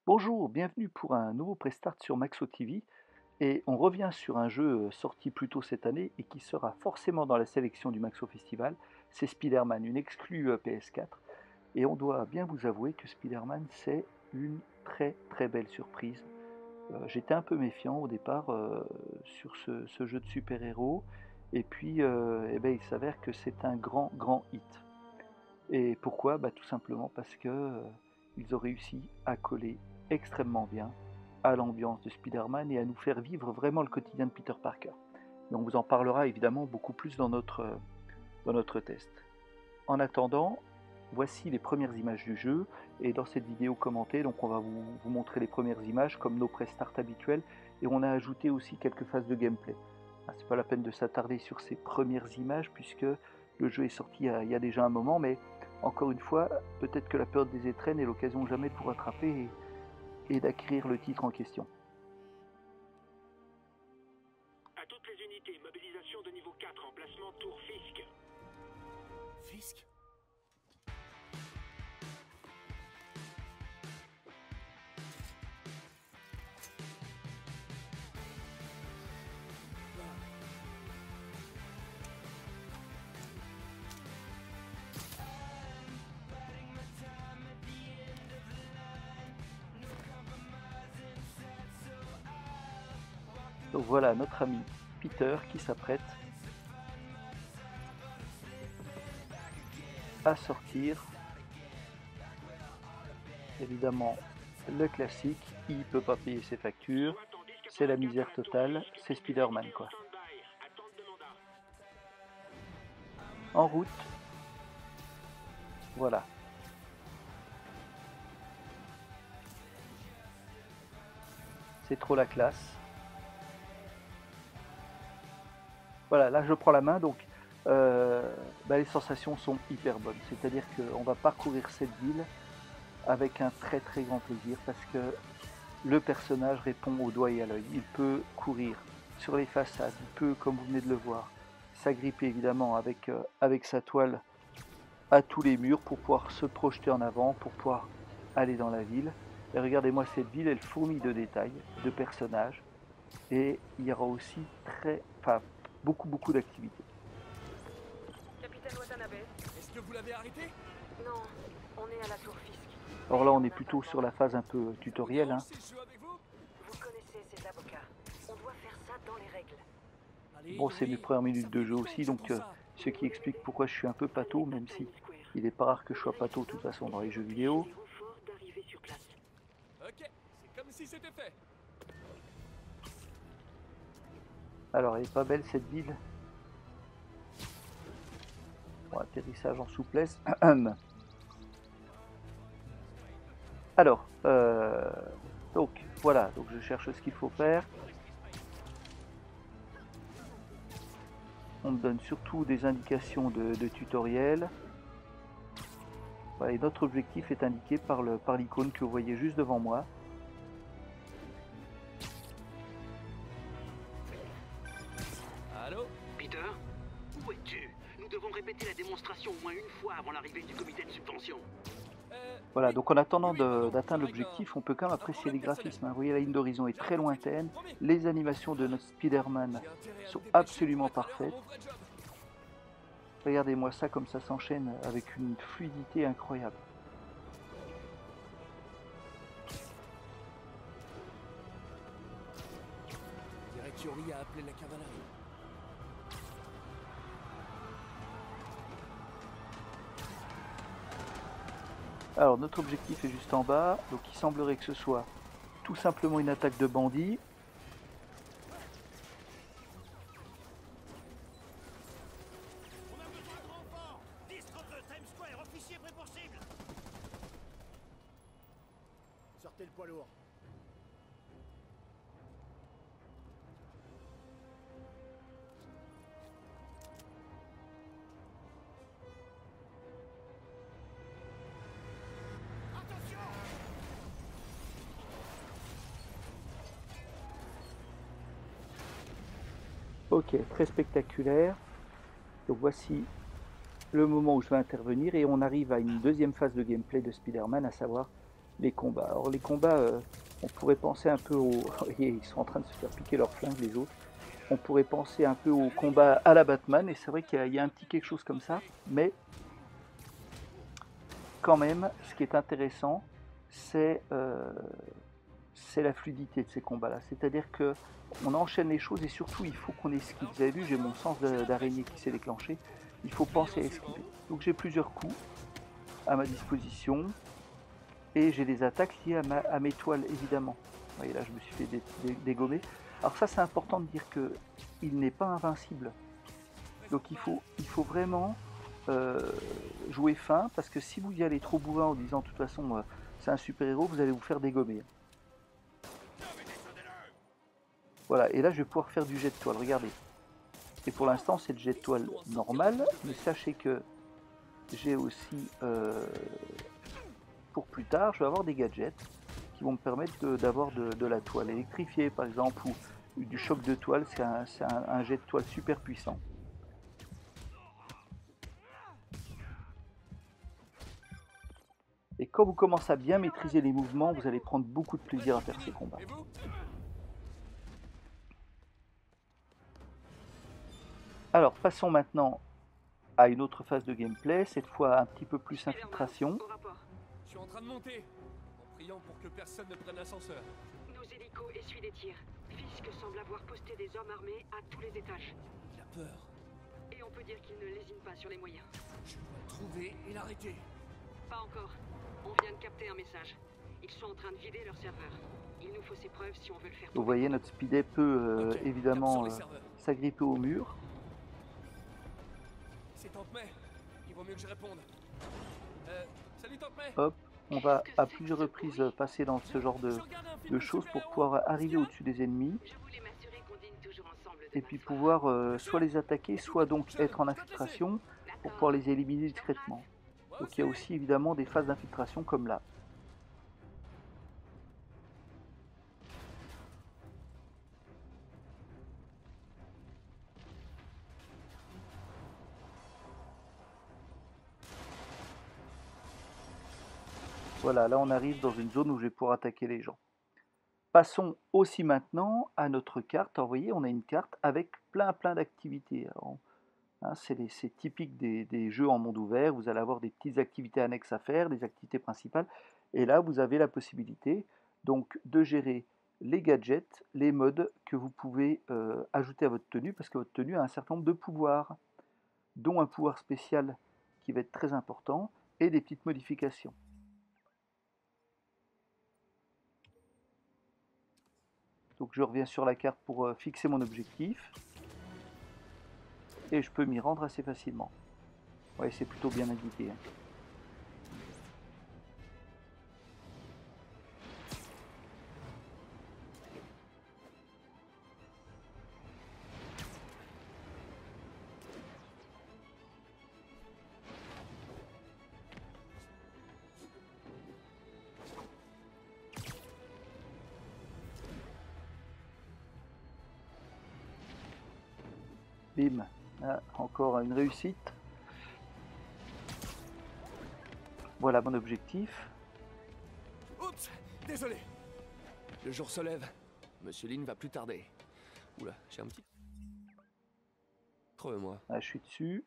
Bonjour, bienvenue pour un nouveau Prestart sur Maxo TV et on revient sur un jeu sorti plus tôt cette année et qui sera forcément dans la sélection du Maxo Festival, c'est Spider-Man, une exclue PS4 et on doit bien vous avouer que Spider-Man c'est une très belle surprise. J'étais un peu méfiant au départ sur ce jeu de super-héros et puis eh ben, il s'avère que c'est un grand hit. Et pourquoi? Bah, tout simplement parce que, ils ont réussi à coller extrêmement bien à l'ambiance de Spider-Man et à nous faire vivre vraiment le quotidien de Peter Parker. Mais on vous en parlera évidemment beaucoup plus dans notre test. En attendant, voici les premières images du jeu et dans cette vidéo commentée, donc on va vous montrer les premières images comme nos pré-start habituels et on a ajouté aussi quelques phases de gameplay. Ah, c'est pas la peine de s'attarder sur ces premières images puisque le jeu est sorti il y a déjà un moment, mais encore une fois, peut-être que la période des étrennes est l'occasion jamais de vous rattraper et d'acquérir le titre en question. À toutes les unités, mobilisation de niveau 4, emplacement Tour Fisk. Fisk? Donc voilà notre ami Peter qui s'apprête à sortir. Évidemment, le classique, il peut pas payer ses factures, c'est la misère totale, c'est Spider-Man quoi. En route, voilà. C'est trop la classe. Voilà, là je prends la main, donc les sensations sont hyper bonnes. C'est-à-dire qu'on va parcourir cette ville avec un très grand plaisir parce que le personnage répond au doigt et à l'œil. Il peut courir sur les façades, il peut, comme vous venez de le voir, s'agripper évidemment avec sa toile à tous les murs pour pouvoir se projeter en avant, pour pouvoir aller dans la ville. Et regardez-moi cette ville, elle fourmille de détails, de personnages. Et il y aura aussi beaucoup d'activités. Capitaine Watanabe? Est-ce que vous l'avez arrêté? Non, on est à la tour Fisk. Alors là, on est plutôt sur la phase un peu tutoriel. Hein. C'est le jeu avec vous? Vous connaissez ces avocats. On doit faire ça dans les règles. Allez, Bon, c'est mes premières minutes de jeu aussi, donc ce qui explique pourquoi je suis un peu pâteau, même si il n'est pas rare que je sois pâteau de toute façon dans les jeux vidéo. Ok, c'est comme si c'était fait. Alors, elle est pas belle cette ville. Bon, atterrissage en souplesse. Alors, donc voilà, donc je cherche ce qu'il faut faire. On me donne surtout des indications de tutoriel. Voilà, et notre objectif est indiqué par l'icône que vous voyez juste devant moi. Allô? Peter, où es-tu? Nous devons répéter la démonstration au moins une fois avant l'arrivée du comité de subvention. Voilà, donc en attendant d'atteindre l'objectif, on peut quand même apprécier les graphismes. Hein. Vous voyez, la ligne d'horizon est très lointaine. Les animations de notre Spider-Man sont absolument parfaites. Regardez-moi ça comme ça s'enchaîne avec une fluidité incroyable. On dirait que Yuri a appelé la cavalerie. Alors notre objectif est juste en bas, donc il semblerait que ce soit tout simplement une attaque de bandits. On a besoin de renforts! 10-32 Times Square, officier prépossible! Sortez le poids lourd. Attention! Ok, très spectaculaire. Donc voici le moment où je vais intervenir et on arrive à une deuxième phase de gameplay de Spider-Man, à savoir les combats. Alors les combats, on pourrait penser un peu au... voyez, ils sont en train de se faire piquer leurs flingues les autres. On pourrait penser un peu au combat à la Batman, et c'est vrai qu'il y a un petit quelque chose comme ça, mais quand même, ce qui est intéressant, c'est la fluidité de ces combats-là. C'est-à-dire que on enchaîne les choses et surtout il faut qu'on esquive. Vous avez vu, j'ai mon sens d'araignée qui s'est déclenché. Il faut penser à esquiver. Donc j'ai plusieurs coups à ma disposition et j'ai des attaques liées à mes toiles évidemment. Vous voyez là, je me suis fait dégommer. Alors ça, c'est important de dire que il n'est pas invincible. Donc il faut vraiment jouer fin, parce que si vous y allez trop bourrin en disant de toute façon c'est un super héros, vous allez vous faire dégommer. Voilà, et là je vais pouvoir faire du jet de toile, regardez. Et pour l'instant c'est le jet de toile normal, mais sachez que j'ai aussi, pour plus tard, je vais avoir des gadgets qui vont me permettre d'avoir de la toile électrifiée par exemple, ou du choc de toile. C'est un jet de toile super puissant. Et quand vous commencez à bien maîtriser les mouvements, vous allez prendre beaucoup de plaisir à faire ces combats. Alors passons maintenant à une autre phase de gameplay, cette fois un petit peu plus infiltration. Je suis en train de monter, en priant pour que personne ne prenne l'ascenseur. Nos hélicos essuient des tirs. Fisk semble avoir posté des hommes armés à tous les étages. Il a peur. Et on peut dire qu'il ne lésine pas sur les moyens. Je dois le trouver et l'arrêter. Pas encore. On vient de capter un message. Ils sont en train de vider leur serveur. Il nous faut ces preuves si on veut le faire tomber. Vous voyez, notre speedet peut Ok, évidemment cap sur les serveurs. s'agripper au mur. C'est Tante May. Il vaut mieux que je réponde. Salut Tante May. Hop, on va à plusieurs reprises passer dans ce genre de choses pour pouvoir arriver au-dessus des ennemis. Je voulais m'assurer qu'on dîne toujours ensemble Et demain puis soir. pouvoir soit les attaquer, soit donc être en infiltration pour pouvoir les éliminer discrètement. Donc il y a aussi évidemment des phases d'infiltration comme là. Voilà, là on arrive dans une zone où je vais pouvoir attaquer les gens. Passons aussi maintenant à notre carte. Alors, vous voyez, on a une carte avec plein d'activités. Hein, c'est typique des jeux en monde ouvert. Vous allez avoir des petites activités annexes à faire, des activités principales. Et là, vous avez la possibilité donc de gérer les gadgets, les modes que vous pouvez ajouter à votre tenue, parce que votre tenue a un certain nombre de pouvoirs, dont un pouvoir spécial qui va être très important, et des petites modifications. Donc je reviens sur la carte pour fixer mon objectif. Et je peux m'y rendre assez facilement. Ouais, c'est plutôt bien indiqué. Hein. Bim, ah, encore une réussite. Voilà mon objectif. Oups, désolé. Le jour se lève. Monsieur Lin va plus tarder. Oula, j'ai un petit... Creux-moi. Ah, je suis dessus.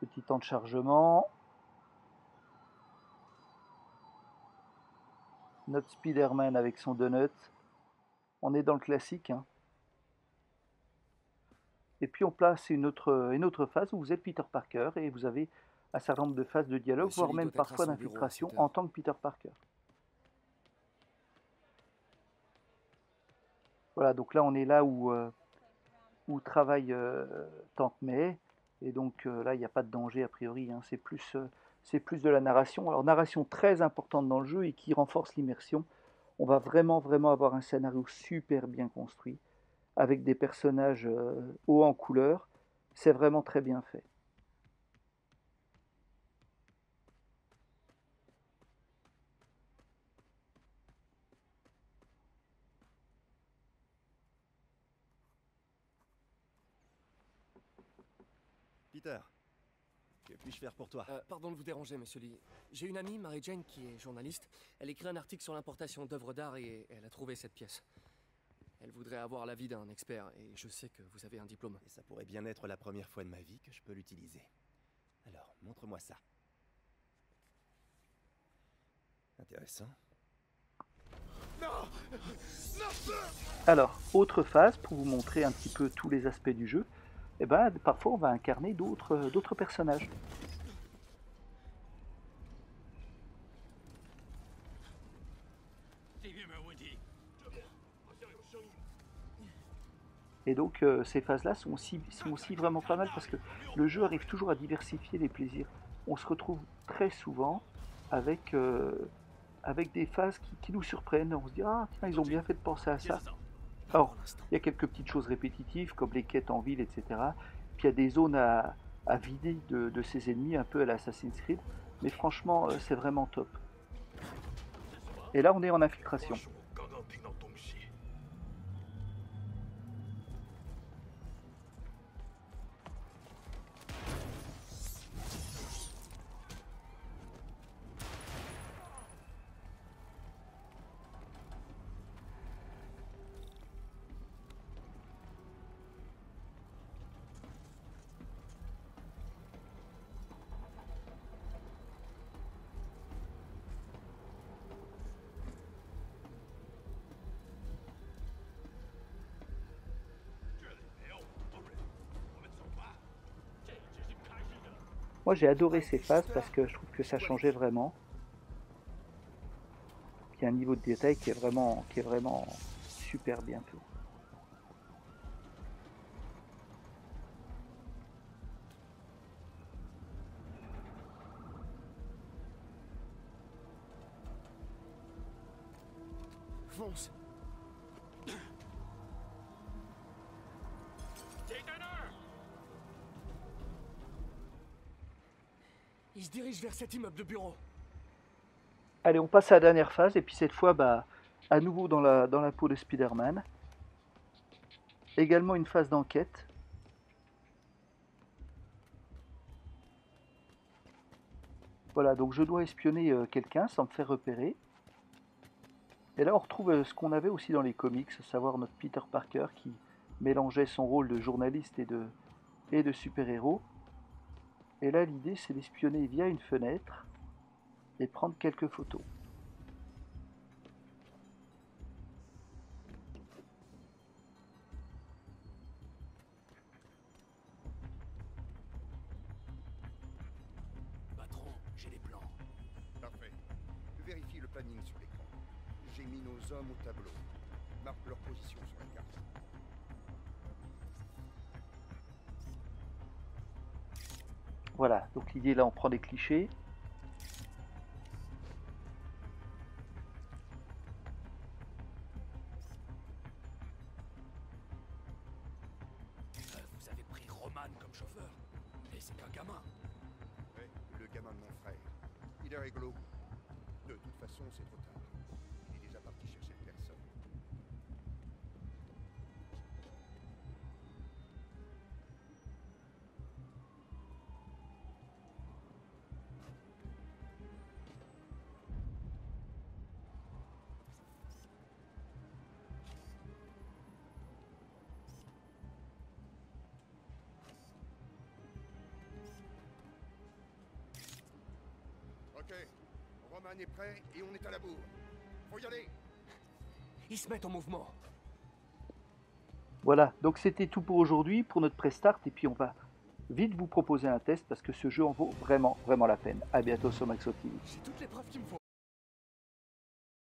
Petit temps de chargement. Notre Spider-Man avec son donut. On est dans le classique. Hein. Et puis on place une autre phase où vous êtes Peter Parker et vous avez un certain nombre de phases de dialogue, Monsieur voire Lee même doit être à parfois son bureau à d'infiltration 7 heures. en tant que Peter Parker. Voilà, donc là on est là où travaille Tante May, et donc là il n'y a pas de danger a priori, hein. C'est plus de la narration. Alors narration très importante dans le jeu et qui renforce l'immersion. On va vraiment avoir un scénario super bien construit, avec des personnages hauts en couleur. C'est vraiment très bien fait. Peter, que puis-je faire pour toi? Pardon de vous déranger, monsieur Lee. J'ai une amie, Mary Jane, qui est journaliste. Elle écrit un article sur l'importation d'œuvres d'art et elle a trouvé cette pièce. Elle voudrait avoir l'avis d'un expert et je sais que vous avez un diplôme. Et ça pourrait bien être la première fois de ma vie que je peux l'utiliser. Alors, montre-moi ça. Intéressant. Alors, autre phase pour vous montrer un petit peu tous les aspects du jeu. Et ben, parfois on va incarner d'autres personnages. Et donc ces phases-là sont aussi vraiment pas mal parce que le jeu arrive toujours à diversifier les plaisirs. On se retrouve très souvent avec des phases qui nous surprennent. On se dit, ah tiens, ils ont bien fait de penser à ça. Alors, il y a quelques petites choses répétitives comme les quêtes en ville, etc. Puis il y a des zones à vider de ses ennemis, un peu à l'Assassin's Creed. Mais franchement, c'est vraiment top. Et là, on est en infiltration. Moi j'ai adoré ces phases parce que je trouve que ça changeait vraiment. Il y a un niveau de détail qui est vraiment super bien fait. Fonce. Il se dirige vers cet immeuble de bureau. Allez, on passe à la dernière phase et puis cette fois, bah, à nouveau dans la peau de Spider-Man. Également une phase d'enquête. Voilà, donc je dois espionner quelqu'un sans me faire repérer. Et là, on retrouve ce qu'on avait aussi dans les comics, à savoir notre Peter Parker qui mélangeait son rôle de journaliste et de super-héros. Et là, l'idée, c'est d'espionner via une fenêtre et prendre quelques photos. Patron, j'ai les plans. Parfait. Vérifie le planning sur l'écran. J'ai mis nos hommes au tableau. Marque leur position sur la carte. Voilà, donc l'idée là, on prend des clichés. Vous avez pris Roman comme chauffeur. Mais c'est qu'un gamin. Ouais, le gamin de mon frère. Il est rigolo. De toute façon, c'est trop tard. Il est déjà parti chercher personne. Ok, Roman est prêt et on est à la bourre. Faut y aller. Ils se mettent en mouvement. Voilà, donc c'était tout pour aujourd'hui, pour notre pré-start. Et puis on va vite vous proposer un test parce que ce jeu en vaut vraiment la peine. A bientôt sur Maxo TV. J'ai toutes les preuves qu'il me faut.